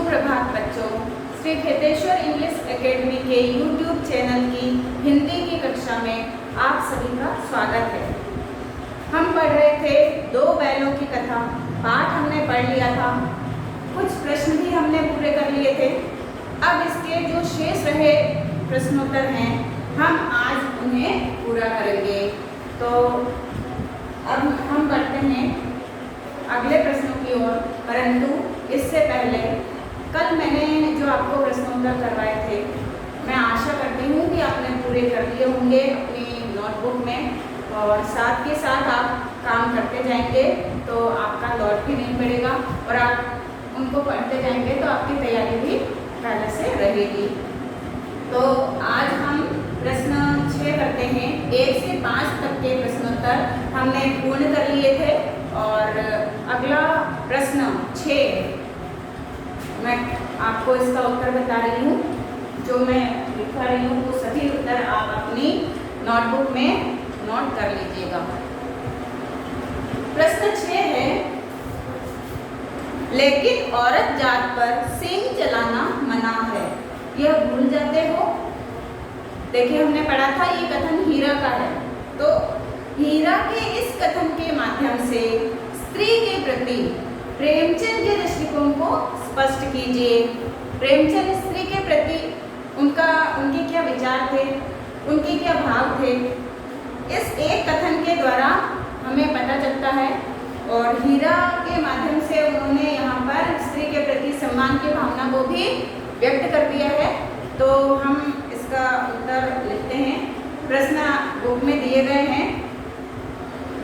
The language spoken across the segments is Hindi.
सुप्रभात बच्चों। श्री खेतेश्वर इंग्लिश एकेडमी के YouTube चैनल की हिंदी की कक्षा में आप सभी का स्वागत है। हम पढ़ रहे थे दो बैलों की कथा। पाठ हमने पढ़ लिया था, कुछ प्रश्न भी हमने पूरे कर लिए थे। अब इसके जो शेष रहे प्रश्नोत्तर हैं हम आज उन्हें पूरा करेंगे। तो अब हम बढ़ते हैं अगले प्रश्नों की ओर, परंतु इससे पहले कल मैंने जो आपको प्रश्नोत्तर करवाए थे, मैं आशा करती हूँ कि आपने पूरे कर लिए होंगे अपनी नोटबुक में, और साथ के साथ आप काम करते जाएंगे तो आपका लौट भी नहीं पड़ेगा और आप उनको पढ़ते जाएंगे तो आपकी तैयारी भी पहले से रहेगी। तो आज हम प्रश्न 6 करते हैं। 1 से 5 तक के प्रश्नोत्तर हमने पूर्ण कर लिए थे और अगला प्रश्न 6 मैं आपको इसका उत्तर बता रही हूँ। जो मैं लिखा रही हूँ वो सभी उत्तर आप अपनी नोटबुक में नोट कर लीजिएगा। प्रश्न 6 है, लेकिन औरत जात पर सींग चलाना मना है, यह भूल जाते हो। देखिए हमने पढ़ा था ये कथन हीरा का है। तो हीरा के इस कथन के माध्यम से स्त्री के प्रति प्रेमचंद के दृष्टिकोण को स्पष्ट कीजिए। प्रेमचंद स्त्री के प्रति उनके क्या विचार थे, उनके क्या भाव थे, इस एक कथन के द्वारा हमें पता चलता है। और हीरा के माध्यम से उन्होंने यहाँ पर स्त्री के प्रति सम्मान की भावना को भी व्यक्त कर दिया है। तो हम इसका उत्तर लिखते हैं। प्रश्न बुक में दिए गए हैं।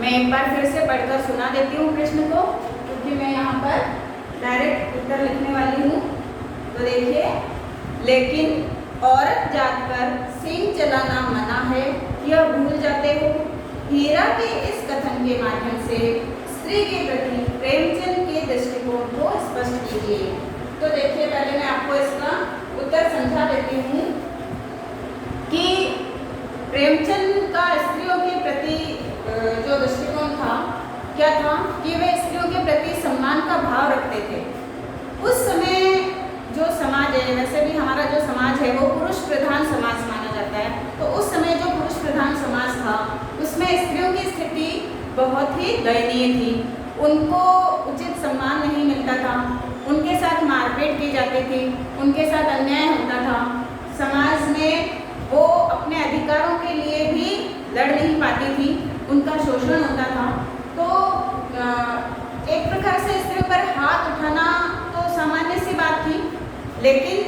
मैं एक बार फिर से पढ़कर सुना देती हूँ प्रश्न को, क्योंकि मैं यहाँ पर डायरेक्ट उत्तर लिखने वाली हूँ। तो देखिए, लेकिन औरत जात पर सींग चलाना मना है, यह भूल जाते हो। हीरा के इस कथन के माध्यम से स्त्री के प्रति प्रेमचंद के दृष्टिकोण को स्पष्ट कीजिए। तो देखिए, पहले मैं आपको इसका उत्तर समझा देती हूँ कि प्रेमचंद का स्त्रियों के प्रति जो दृष्टिकोण था, क्या था कि वे स्त्रियों के प्रति सम्मान का भाव रखते थे। उस समय जो समाज है, वैसे भी हमारा जो समाज है वो पुरुष प्रधान समाज माना जाता है। तो उस समय जो पुरुष प्रधान समाज था उसमें स्त्रियों की स्थिति बहुत ही दयनीय थी। उनको उचित सम्मान नहीं मिलता था, उनके साथ मारपीट की जाती थी, उनके साथ अन्याय होता था। समाज में वो अपने अधिकारों के लिए भी लड़ नहीं पाती थी, उनका शोषण होता था। तो एक प्रकार से स्त्रियों पर हाथ उठाना तो सामान्य सी बात थी, लेकिन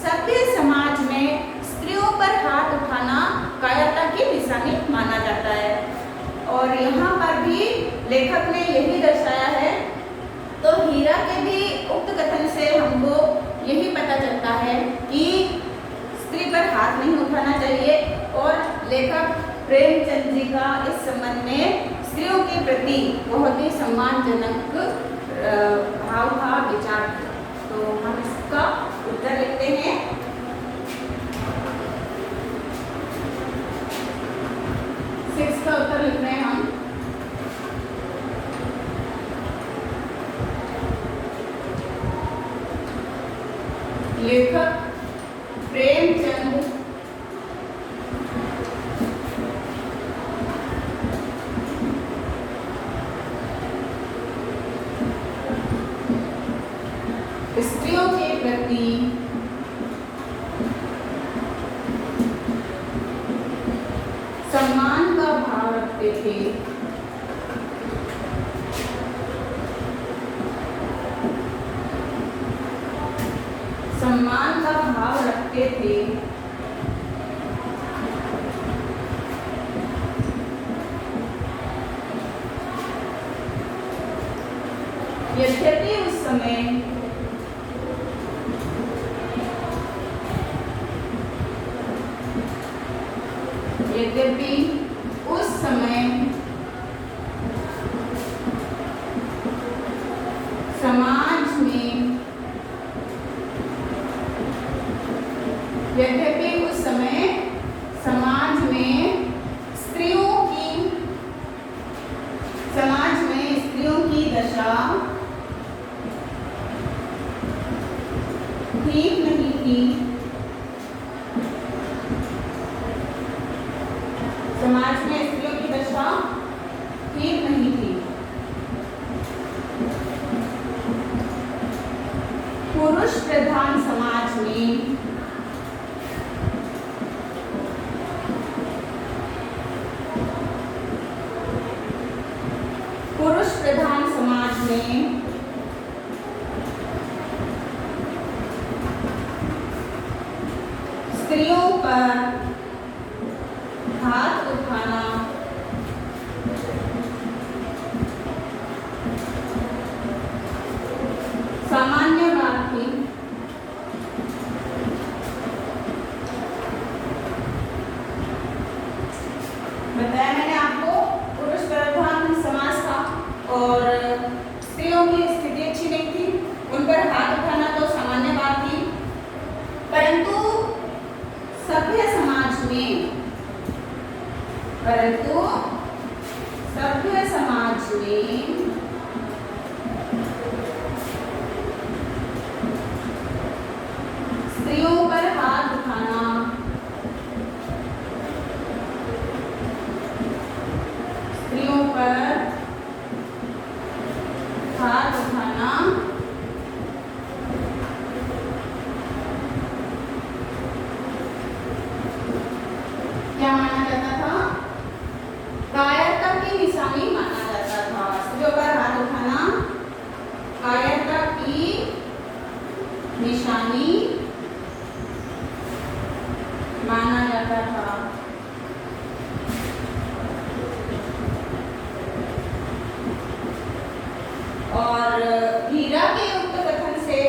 सभ्य समाज में स्त्रियों पर हाथ उठाना कायरता की निशानी माना जाता है। और यहाँ पर भी लेखक ने यही दर्शाया है। तो हीरा के भी उक्त कथन से हमको यही पता चलता है कि स्त्री पर हाथ नहीं उठाना चाहिए। और लेखक प्रेमचंद जी का इस संबंध में स्त्रियों के प्रति बहुत ही सम्मानजनक भाव था, विचार था। तो हम इसका उत्तर लिखते हैं। सिक्स का उत्तर लिख रहे हैं हम। लेखक प्रेमचंद स्त्रियों के प्रति सम्मान का भाव रखते थे। सम्मान का भाव रखते थे। यद्यपि उस समय समाज में स्त्रियों की दशा ठीक नहीं थी, समाज में स्त्रियों की दशा ठीक नहीं थी। पुरुष प्रधान समाज में स्त्रियों पर हाथ उठाना सामान्य बात थी। बताया मैंने आपको पुरुष प्रधान समाज था और स्त्रियों की स्थिति अच्छी नहीं थी, उन पर हाथ उठाना तो सामान्य बात थी। परंतु सभ्य समाज में स्त्रियों पर हाथ उठाना क्या माना जाता था? कायरता की निशानी माना जाता था। स्त्रियों पर हाथ उठाना कायरता की निशानी माना जाता था। और हीरा के उक्त कथन से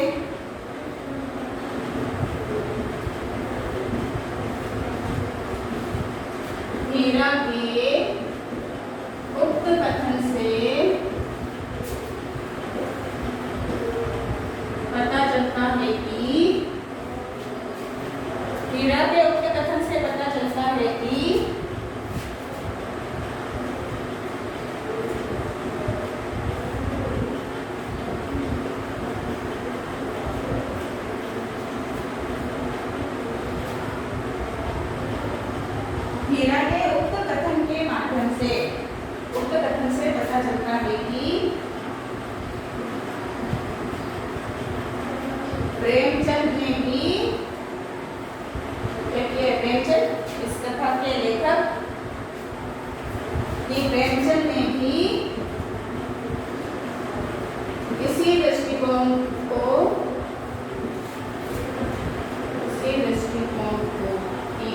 पता चलता है कि हीरा के उक्त कथन के माध्यम से पता चलता है कि प्रेमचंद ने भी, प्रेमचंद इस कथा के लेखक, कि प्रेमचंद ने भी इसी दृष्टिकोण को की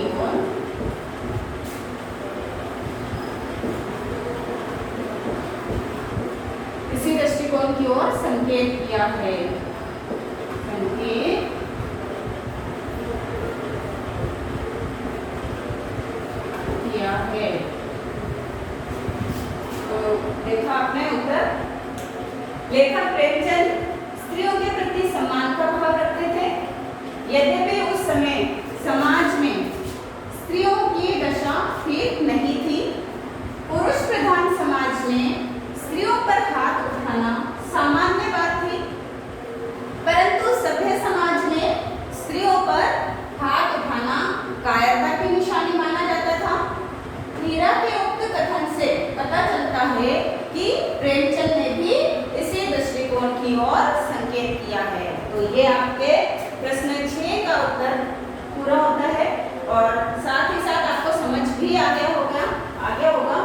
ओर की ओर संकेत किया है। तो देखा आपने उत्तर। लेखक प्रेमचंद स्त्रियों के प्रति सम्मान का भाव रखते थे। यद्यपि उस समय समाज में स्त्रियों की दशा ठीक नहीं थी। पुरुष प्रधान समाज में स्त्रियों पर हाथ उठाना सामान्य बात थी, परंतु सभ्य समाज में स्त्रियों पर हाथ उठाना कायरता की निशानी माना जाता था। हीरा के उक्त कथन से पता चलता है कि प्रेमचंद ने भी इसी दृष्टिकोण की ओर संकेत किया है। तो ये आपके प्रश्न 6 का उत्तर पूरा होता है और साथ ही साथ आपको समझ भी आ गया होगा।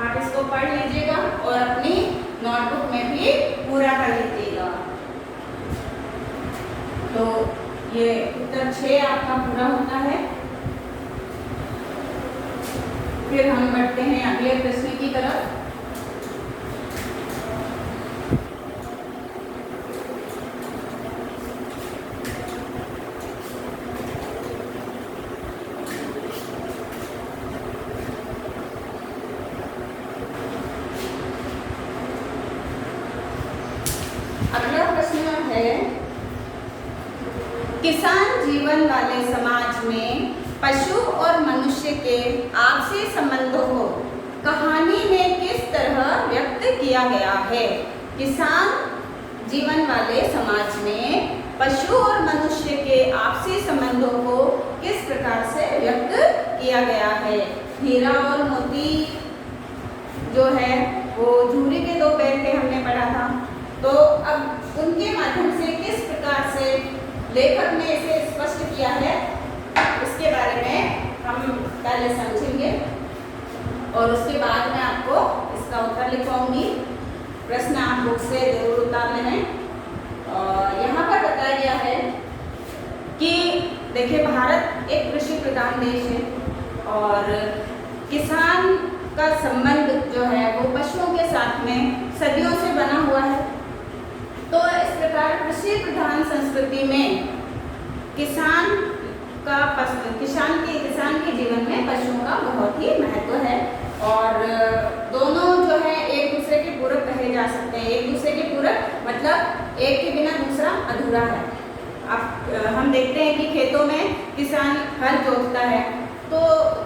आप इसको पढ़ लीजिएगा और अपनी नोटबुक में भी पूरा कर लीजिएगा। तो ये उत्तर 6 आपका पूरा होता है। फिर हम बढ़ते हैं अगले प्रश्न की तरफ। अगला प्रश्न है, किसान जीवन वाले समाज में पशु और मनुष्य के आपसी संबंधों को कहानी में किस तरह व्यक्त किया गया है? किसान जीवन वाले समाज में पशु और मनुष्य के आपसी संबंधों को किस प्रकार से व्यक्त किया गया है। हीरा और मोती जो है वो झूरी के दो पैर थे, हमने पढ़ा था। तो अब उनके माध्यम से किस प्रकार से लेखक ने इसे स्पष्ट किया है, इसके बारे में हम पहले समझेंगे और उसके बाद मैं आपको इसका उत्तर लिखवाऊंगी। प्रश्न आप बुक से जरूर उतार लेना। और यहाँ पर बताया गया है कि देखिए, भारत एक कृषि प्रधान देश है और किसान का संबंध जो है वो पशुओं के साथ में सदियों से बना हुआ है। तो इस प्रकार कृषि प्रधान संस्कृति में किसान के जीवन में पशुओं का बहुत ही महत्व है और दोनों जो है एक दूसरे के पूरक कहे जा सकते हैं। एक दूसरे के पूरक मतलब एक के बिना दूसरा अधूरा है। अब हम देखते हैं कि खेतों में किसान हल जोतता है, तो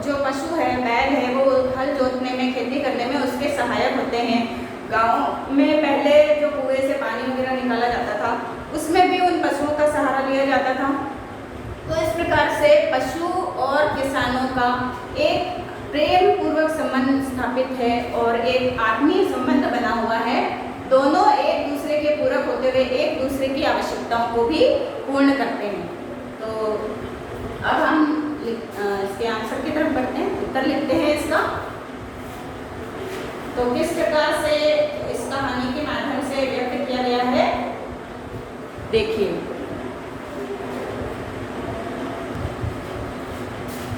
जो पशु है, बैल है, वो हल जोतने में, खेती करने में उसके सहायक होते हैं। गाँव में पहले जो कुएं से पानी वगैरह निकाला जाता था, उसमें भी उन पशुओं का सहारा लिया जाता था। तो इस प्रकार से पशु और किसानों का एक प्रेम पूर्वक संबंध स्थापित है और एक आत्मीय संबंध बना हुआ है। दोनों एक दूसरे के पूरक होते हुए एक दूसरे की आवश्यकताओं को भी पूर्ण करते हैं। तो अब हम इसके आंसर की तरफ बढ़ते हैं, उत्तर लिखते हैं इसका। तो किस प्रकार से इस कहानी के माध्यम से व्यक्त किया गया है, देखिए।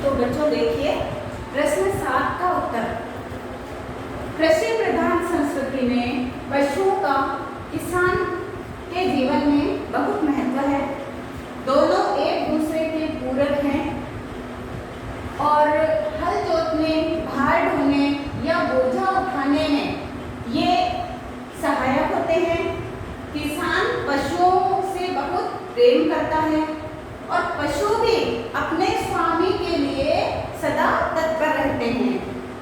तो बच्चों देखिए, प्रश्न 7 का उत्तर। कृषि प्रधान संस्कृति में पशुओं का किसान के जीवन में बहुत महत्व है। दोनों एक दूसरे के पूरक हैं और हल जोतने, भार ढोने या बोझा उठाने में ये सहायक होते हैं। किसान पशुओं से बहुत प्रेम करता है और पशु भी अपने स्वामी के लिए सदा तत्पर रहते हैं।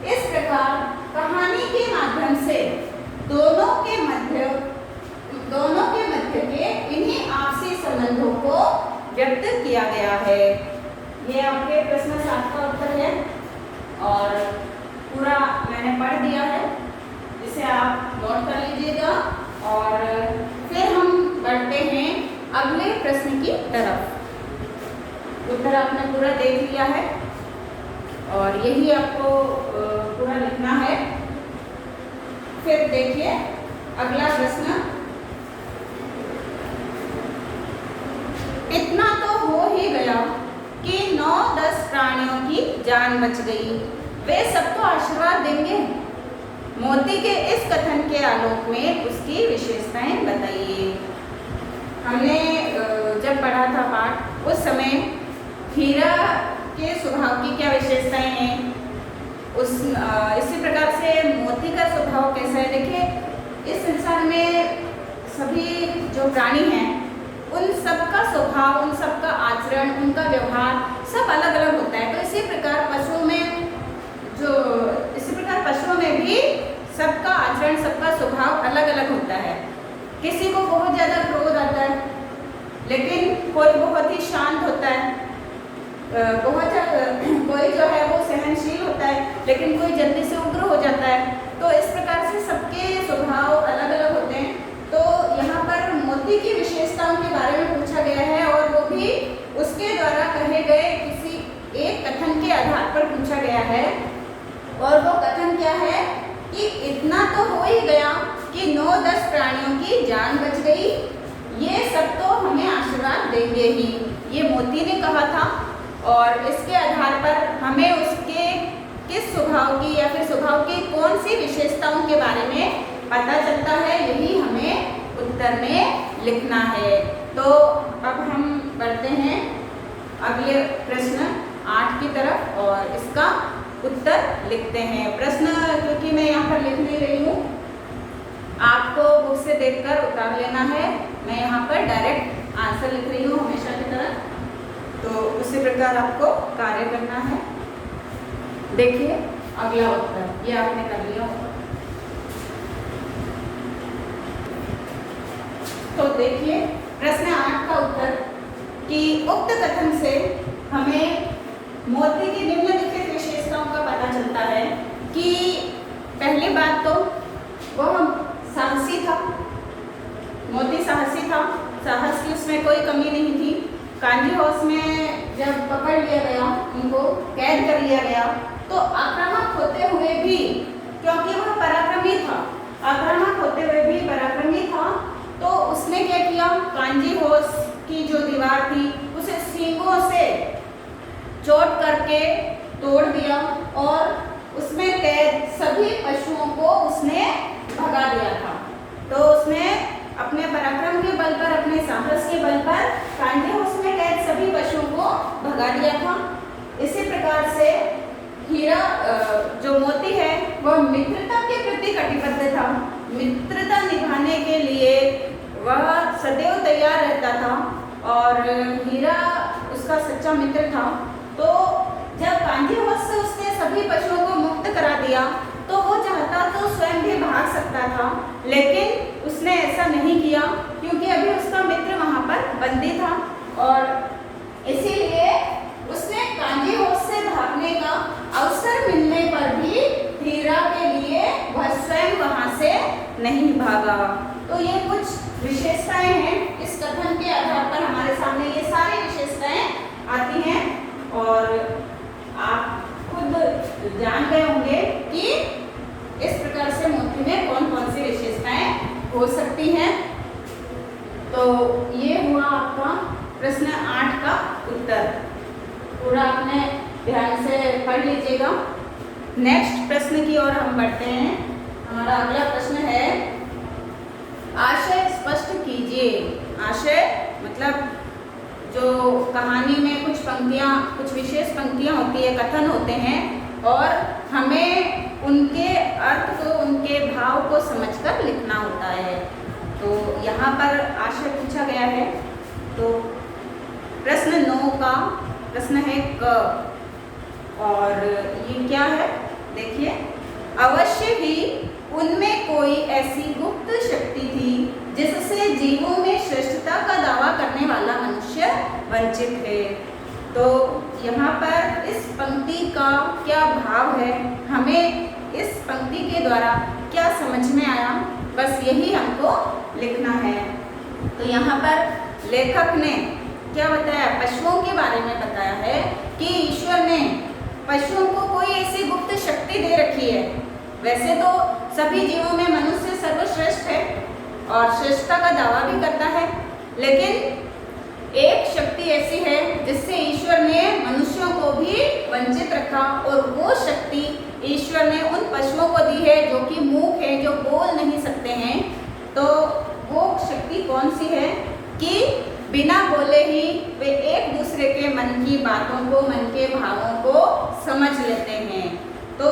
इस प्रकार कहानी के माध्यम से दोनों के मध्य के इन्हीं आपसी संबंधों को व्यक्त किया गया है। ये आपके प्रश्न 7 का उत्तर है और पूरा मैंने पढ़ दिया है, इसे आप नोट कर लीजिएगा। और फिर हम बढ़ते हैं अगले प्रश्न की तरफ। उत्तर आपने पूरा देख लिया है और यही आपको पूरा लिखना है। फिर देखिए अगला प्रश्न। इतना तो हो ही गया कि 9-10 प्राणियों की जान बच गई, वे सब तो आशीर्वाद देंगे। मोती के इस कथन के आलोक में उसकी विशेषताएं बताइए। हमने जब पढ़ा था पाठ, उस समय हीरा के स्वभाव की क्या विशेषताएं हैं, इसी प्रकार से मोती का स्वभाव कैसा है। देखिए, इस संसार में सभी जो प्राणी हैं उन सबका स्वभाव, उन सबका आचरण, उनका व्यवहार सब अलग अलग होता है। तो इसी प्रकार पशुओं में भी सबका आचरण, सबका स्वभाव अलग अलग होता है। किसी को बहुत ज़्यादा क्रोध आता है, लेकिन कोई बहुत ही शांत होता है। कोई जो है वो सहनशील होता है, लेकिन कोई जल्दी से उग्र हो जाता है। तो इस प्रकार से सबके स्वभाव अलग अलग होते हैं। तो यहाँ पर मोती की विशेषताओं के बारे में पूछा गया है और वो भी उसके द्वारा कहे गए किसी एक कथन के आधार पर पूछा गया है। और वो कथन क्या है कि इतना तो हो ही गया कि 9-10 प्राणियों की जान बच गई, ये सब तो हमें आशीर्वाद देंगे ही, ये मोती ने कहा था। और इसके आधार पर हमें उसके किस स्वभाव की या फिर स्वभाव की कौन सी विशेषताओं के बारे में पता चलता है, यही हमें उत्तर में लिखना है। तो अब हम बढ़ते हैं अगले प्रश्न 8 की तरफ और इसका उत्तर लिखते हैं। प्रश्न क्योंकि मैं यहाँ पर लिख नहीं रही हूँ, आपको बुक से देखकर उतार लेना है। मैं यहाँ पर डायरेक्ट आंसर लिख रही हूँ हमेशा की तरह, तो उसी प्रकार आपको कार्य करना है। देखिए अगला उत्तर, ये आपने कर लिया। तो देखिए प्रश्न 8 का उत्तर कि उक्त कथन से हमें मोती की निम्नलिखित विशेषताओं का पता चलता है कि पहली बात तो वह साहसी था, मोती साहसी था, साहस की उसमें कोई कमी नहीं थी। कांजी हाउस में जब पकड़ लिया गया, उनको कैद कर लिया गया, तो आक्रामक होते हुए भी, क्योंकि वह पराक्रमी था, आक्रामक होते हुए भी पराक्रमी था, तो उसने क्या किया, कांजी हाउस की जो दीवार थी उसे सींगों से चोट करके तोड़ दिया और उसमें कैद सभी पशुओं को उसने भगा दिया था। तो उसने अपने पराक्रम के बल पर, अपने साहस के बल पर कांजी हाउस में कैद सभी पशुओं को भगा दिया था। इसी प्रकार से हीरा जो मोती है वह मित्रता के प्रति कटिबद्ध था, मित्रता निभाने के लिए वह सदैव तैयार रहता था और हीरा उसका सच्चा मित्र था। तो जब कांजी हाउस से उसने सभी पशुओं को मुक्त करा दिया तो वो चाहता तो स्वयं भी भाग सकता था, लेकिन उसने ऐसा नहीं किया क्योंकि अभी उसका मित्र वहां पर बंदी था और इसीलिए उसने कांजी हाउस से भागने का अवसर मिलने पर भी हीरा के लिए वह स्वयं वहां से नहीं भागा। तो ये कुछ विशेषताएं हैं, इस कथन के आधार पर हमारे सामने ये सारी विशेषताएं आती हैं और आप खुद जान गए होंगे कि इस प्रकार से मोती में कौन कौन सी विशेषताएं हो सकती हैं। तो ये हुआ आपका प्रश्न 8 का उत्तर, पूरा आपने ध्यान से पढ़ लीजिएगा। नेक्स्ट प्रश्न की ओर हम बढ़ते हैं। हमारा अगला प्रश्न है, आशय स्पष्ट कीजिए। आशय मतलब जो कहानी में कुछ पंक्तियाँ, कुछ विशेष पंक्तियाँ होती है, कथन होते हैं और हमें उनके अर्थ को, उनके भाव को समझकर लिखना होता है। तो यहाँ पर आशय पूछा गया है। तो प्रश्न 9 का प्रश्न है क, और ये क्या है देखिए, अवश्य ही उनमें कोई ऐसी गुप्त शक्ति थी जिससे जीवों में श्रेष्ठता का दावा करने वाला मनुष्य वंचित है। तो यहाँ पर इस पंक्ति का क्या भाव है, हमें इस पंक्ति के द्वारा क्या समझ में आया, बस यही हमको लिखना है। तो यहाँ पर लेखक ने क्या बताया, पशुओं के बारे में बताया है कि ईश्वर ने पशुओं को कोई ऐसी गुप्त शक्ति दे रखी है। वैसे तो सभी जीवों में मनुष्य सर्वश्रेष्ठ है और श्रेष्ठता का दावा भी करता है, लेकिन एक शक्ति ऐसी है जिससे ईश्वर ने मनुष्यों को भी वंचित रखा और वो शक्ति ईश्वर ने उन पशुओं को दी है जो कि मूक है, जो बोल नहीं सकते हैं। तो वो शक्ति कौन सी है कि बिना बोले ही वे एक दूसरे के मन की बातों को, मन के भावों को समझ लेते हैं। तो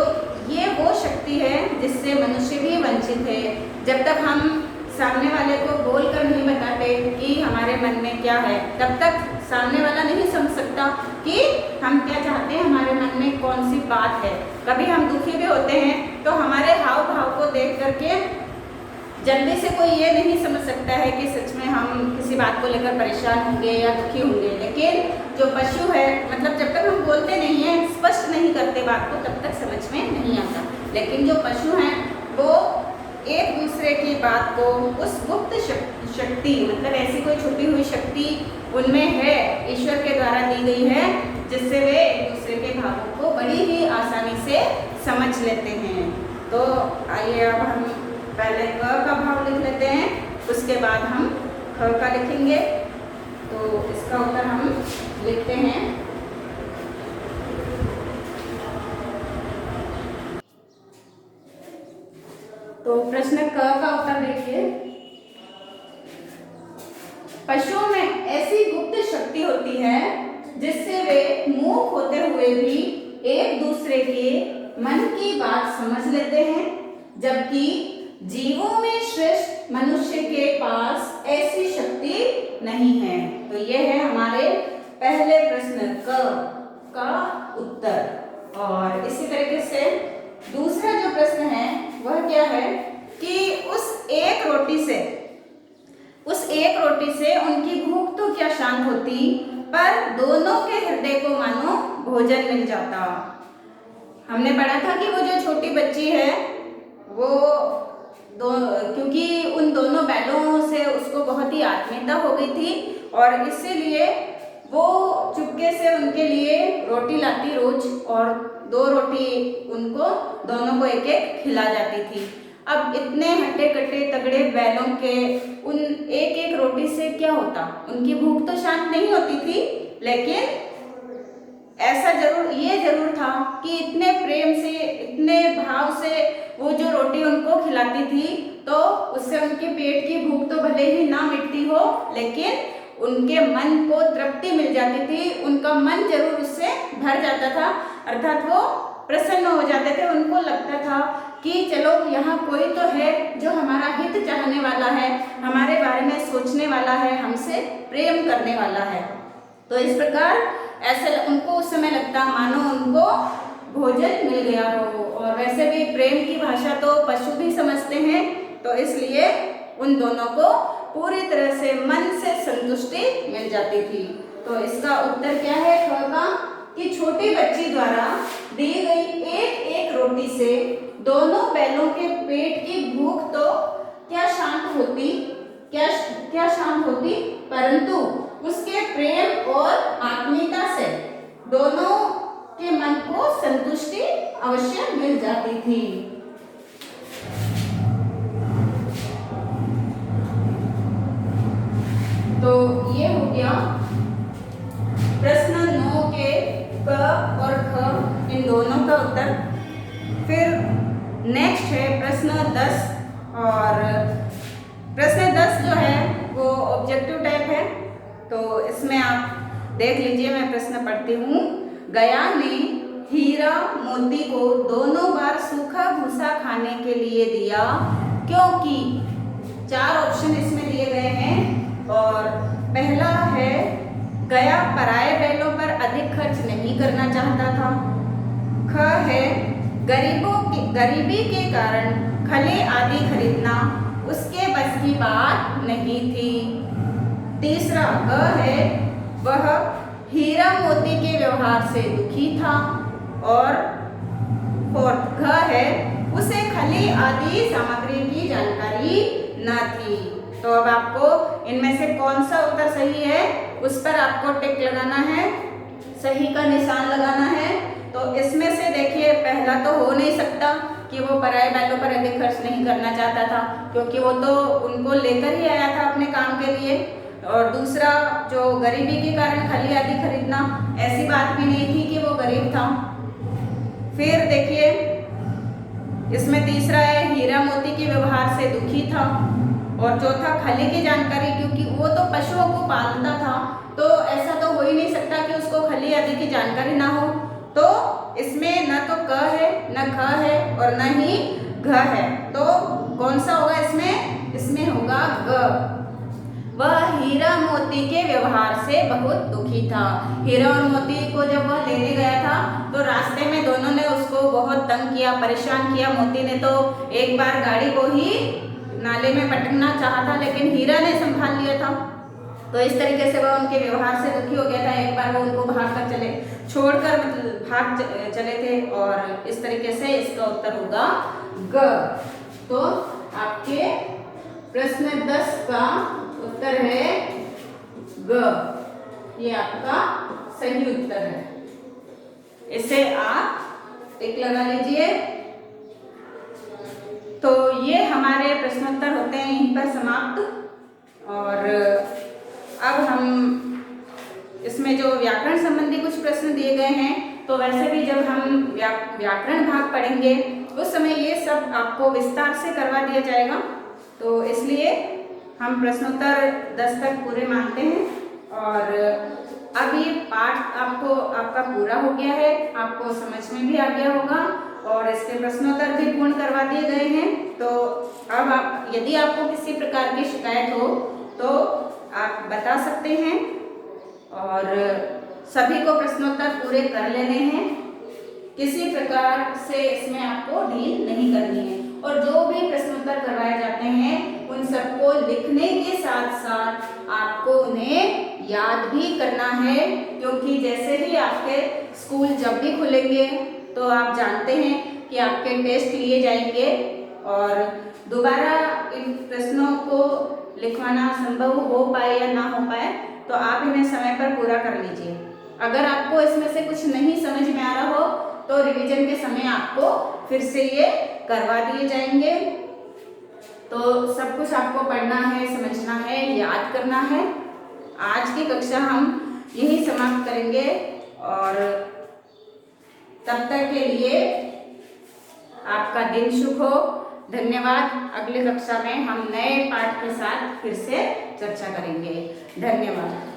ये वो शक्ति है जिससे मनुष्य भी वंचित है। जब तक हम सामने वाले को बोल कर नहीं बताते कि हमारे मन में क्या है, तब तक सामने वाला नहीं समझ सकता कि हम क्या चाहते हैं, हमारे मन में कौन सी बात है। कभी हम दुखी भी होते हैं तो हमारे हाव भाव को देख करके जल्दी से कोई ये नहीं समझ सकता है कि सच में हम किसी बात को लेकर परेशान होंगे या दुखी होंगे। लेकिन जो पशु है, मतलब जब तक हम बोलते नहीं हैं, स्पष्ट नहीं करते बात को, तब तक समझ में नहीं आता। लेकिन जो पशु हैं वो एक दूसरे की बात को, उस गुप्त शक्ति, मतलब ऐसी कोई छुपी हुई शक्ति उनमें है, ईश्वर के द्वारा दी गई है, जिससे वे एक दूसरे के भावों को बड़ी ही आसानी से समझ लेते हैं। तो आइए अब हम पहले क का भाव लिख लेते हैं, उसके बाद हम ख का लिखेंगे। तो इसका उत्तर हम लिखते हैं। तो प्रश्न क का उत्तर देखिए, पशुओं में ऐसी गुप्त शक्ति होती है जिससे वे मूक होते हुए भी एक दूसरे के मन की बात समझ लेते हैं, जबकि जीवों में श्रेष्ठ मनुष्य के पास ऐसी शक्ति नहीं है। तो यह है हमारे पहले प्रश्न क का उत्तर। और इसी तरीके से दूसरा जो प्रश्न है वह क्या है कि उस एक एक रोटी से उनकी भूख तो क्या शांत होती, पर दोनों के हृदय को मानो भोजन मिल जाता। हमने पढ़ा था कि वो जो छोटी बच्ची है वो क्योंकि उन दोनों बैलों से उसको बहुत ही आत्मीयता हो गई थी और इसीलिए वो चुपके से उनके लिए रोटी लाती रोज और 2 रोटी उनको दोनों को एक एक खिला जाती थी। अब इतने हट्टे कट्टे तगड़े बैलों के उन एक एक रोटी से क्या होता, उनकी भूख तो शांत नहीं होती थी, लेकिन ऐसा ये जरूर था कि इतने प्रेम से इतने भाव से वो जो रोटी उनको खिलाती थी तो उससे उनके पेट की भूख तो भले ही ना मिटती हो, लेकिन उनके मन को तृप्ति मिल जाती थी, उनका मन जरूर उससे भर जाता था, अर्थात वो प्रसन्न हो जाते थे। उनको लगता था कि चलो यहाँ कोई तो है जो हमारा हित चाहने वाला है, हमारे बारे में सोचने वाला है, हमसे प्रेम करने वाला है। तो इस प्रकार ऐसे उनको उस समय लगता मानो उनको भोजन मिल गया हो। और वैसे भी प्रेम की भाषा तो पशु भी समझते हैं, तो इसलिए उन दोनों को पूरी तरह से मन से संतुष्टि मिल जाती थी। तो इसका उत्तर क्या है ख का, कि छोटी बच्ची द्वारा दी गई एक एक रोटी से दोनों बैलों के पेट की भूख तो क्या शांत होती, परंतु उसके प्रेम और आत्मीयता से दोनों के मन को संतुष्टि अवश्य मिल जाती थी। तो ये हो गया प्रश्न 9 के क और ख इन दोनों का उत्तर। फिर नेक्स्ट है प्रश्न 10, और प्रश्न 10 जो है वो ऑब्जेक्टिव टाइप है, तो इसमें आप देख लीजिए, मैं प्रश्न पढ़ती हूँ। गया ने हीरा मोती को दोनों बार सूखा भूसा खाने के लिए दिया क्योंकि 4 ऑप्शन इसमें दिए गए हैं। और पहला है गया पराये बैलों पर अधिक खर्च नहीं करना चाहता था। ख है गरीबी के कारण खले आदि खरीदना उसके बस की बात नहीं थी। तीसरा ग है वह हीरा मोती के व्यवहार से दुखी था। और फोर्थ घ है उसे खली आदि सामग्री की जानकारी न थी। तो अब आपको इनमें से कौन सा उत्तर सही है उस पर आपको टिक लगाना है, सही का निशान लगाना है। तो इसमें से देखिए पहला तो हो नहीं सकता कि वो पराये बैलों पर अधिक खर्च नहीं करना चाहता था, क्योंकि वो तो उनको लेकर ही आया था अपने काम के लिए। और दूसरा जो गरीबी के कारण खली आदि खरीदना, ऐसी बात भी नहीं थी कि वो गरीब था। फिर देखिए इसमें तीसरा है हीरा मोती के व्यवहार से दुखी था। और चौथा खली की जानकारी, क्योंकि वो तो पशुओं को पालता था, तो ऐसा तो हो ही नहीं सकता कि उसको खली आदि की जानकारी ना हो। तो इसमें न तो क है, न ख है और न ही घ है। तो कौन सा होगा इसमें? इसमें होगा ग। वह हीरा मोती के व्यवहार से बहुत दुखी था। हीरा और मोती को जब वह लेने गया था तो रास्ते में दोनों ने उसको बहुत तंग किया, परेशान किया। मोती ने तो एक बार गाड़ी को ही नाले में पटकना चाहा था, लेकिन हीरा ने संभाल लिया था। तो इस तरीके से वह उनके व्यवहार से दुखी हो गया था। एक बार वो उनको छोड़कर भाग चले थे। और इस तरीके से इसका उत्तर होगा ग। तो आपके प्रश्न 10 का उत्तर है ग, ये आपका सही उत्तर है। इसे आप टिक लगा लीजिए। तो ये हमारे प्रश्नोत्तर होते हैं यहीं पर समाप्त। और अब हम इसमें जो व्याकरण संबंधी कुछ प्रश्न दिए गए हैं, तो वैसे भी जब हम व्याकरण भाग पढ़ेंगे उस समय ये सब आपको विस्तार से करवा दिया जाएगा। तो इसलिए हम प्रश्नोत्तर 10 तक पूरे मानते हैं। और अब ये पाठ आपका पूरा हो गया है, आपको समझ में भी आ गया होगा और इसके प्रश्नोत्तर भी पूर्ण करवा दिए गए हैं। तो अब आप यदि आपको किसी प्रकार की शिकायत हो तो आप बता सकते हैं। और सभी को प्रश्नोत्तर पूरे कर लेने हैं, किसी प्रकार से इसमें आपको ढील नहीं करनी है। और जो भी प्रश्नोत्तर करवाए जाते हैं उन सबको लिखने के साथ साथ याद भी करना है, क्योंकि जैसे ही आपके स्कूल जब भी खुलेंगे तो आप जानते हैं कि आपके टेस्ट लिए जाएंगे और दोबारा इन प्रश्नों को लिखवाना संभव हो पाए या ना हो पाए तो आप इन्हें समय पर पूरा कर लीजिए। अगर आपको इसमें से कुछ नहीं समझ में आ रहा हो तो रिवीजन के समय आपको फिर से ये करवा दिए जाएंगे। तो सब कुछ आपको पढ़ना है, समझना है, याद करना है। आज की कक्षा हम यही समाप्त करेंगे और तब तक के लिए आपका दिन शुभ हो। धन्यवाद। अगली कक्षा में हम नए पाठ के साथ फिर से चर्चा करेंगे। धन्यवाद।